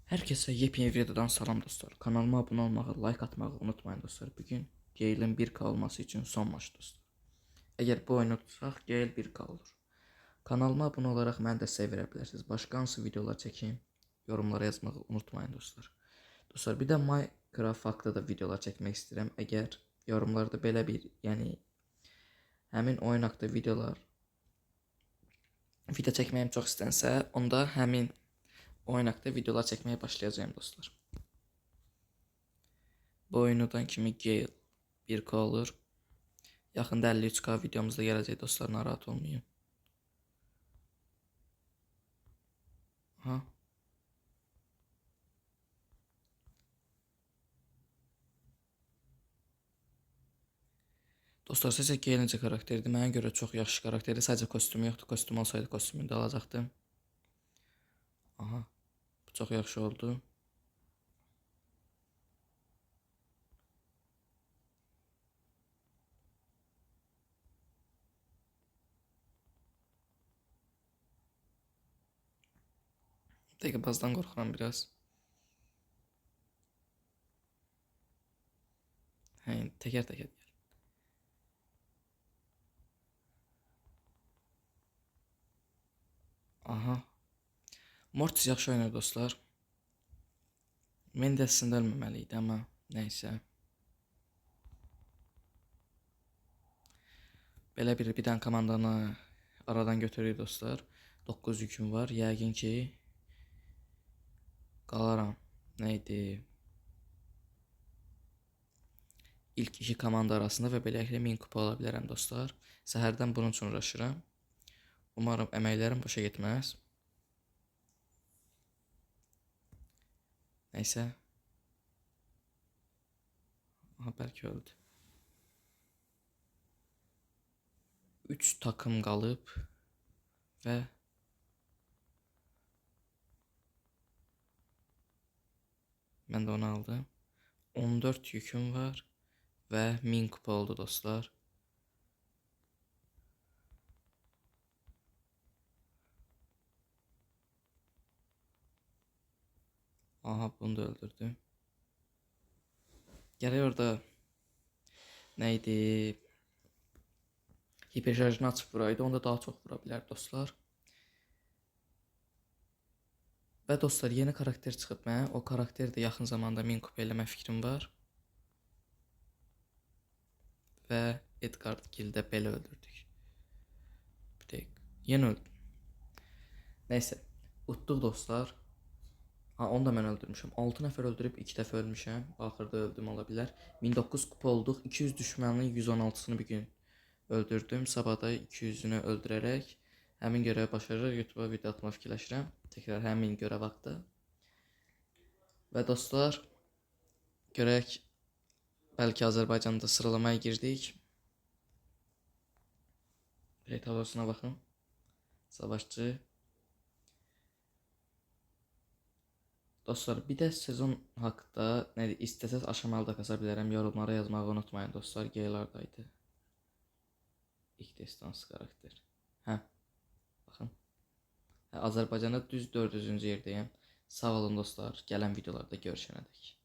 Herkese yepyeni videodan salam dostlar. Kanalıma abone olmağı, like atmağı unutmayın dostlar. Bugün Gale'in 1K olması için son maç dostlar. Eğer bu oyunu tutsaq, Gale 1K olur. Kanalıma abone olarak məni də sevə bilərsiniz. Başqa hansı videolar çəkeyim, yorumlara yazmağı unutmayın dostlar. Dostlar, bir də Minecraft haqqında da videolar çəkmək istəyirəm. Əgər yorumlarda belə bir, yəni həmin oyun haqqında video çəkməyim çox istənsə, onda həmin oyun haqqında videolar çəkməyə başlayacağım dostlar. Bu oyundan kimi Gale 1K olur. Yaxında 53K videomuzda gələcək dostlar, narahat olmayın. Aha. Dostlar, sizcə Gale necə karakterdir? Mənə görə çox yaxşı karakterdir. Sadəcə kostyumu yoxdur. Kostyum olsaydı kostyumunu da alacaqdım. Aha. Bu çox yaxşı oldu. Bazdan qorxuram biraz. Hə, təkər-təkər gəl. Aha. Mortis yaxşı oynar dostlar. Mən də əslində ölməməli idi, amma nəysə. Belə bir dənə komandanı aradan götürür dostlar. 9 yüküm var. Yəqin ki qalaram. Neydi? İlk iki komanda arasında və beləliklə 1000 kupa ala bilərəm dostlar. Səhərdən bunun üçün uğraşıram. Umarım əməklərim boşa getməz. Nəysə. Aha, bəlkə öldü. 3 takım qalıb və mən də onu aldım. 14 yüküm var və 1000 kupa oldu dostlar. Aha, bunu da öldürdüm. Gərək orada neydi? Hiperşarjını açıb vuraydı, onda daha çox vura bilər dostlar. Və dostlar, yeni karakter çıxıb mənə. O karakter də yaxın zamanda 1000 kupa eləmə fikrim var. Və Edgar Gildə belə öldürdük. Bir dəqiq. Yeni öldüm. Nəysə, utduq dostlar. Ha, onu da mən öldürmüşəm. 6 nəfər öldürüb 2 dəfə ölmüşəm. Axırda öldüm, ola bilər. 1009 kupa olduq. 200 düşmənin 116'sını bir gün öldürdüm. Sabahda 200'ünü öldürərək həmin görəvi başarırıq. YouTube'a video atmaq fikirləşirəm. Təkrar həmin görev haqqında. Və dostlar, görək, bəlkə Azərbaycanda sıralamaya girdik. Reytalosuna baxın. Savaşçı. Dostlar, bir də sezon haqqında nə istəsəz aşamalı da kasa bilərəm. Yorumlara yazmağı unutmayın dostlar. Gaylardaydı. İlk destansı karakter. Hə. Baxın. Azərbaycanda düz 400-cü yerdəyəm. Sağ olun dostlar. Gələn videolarda görüşənədək.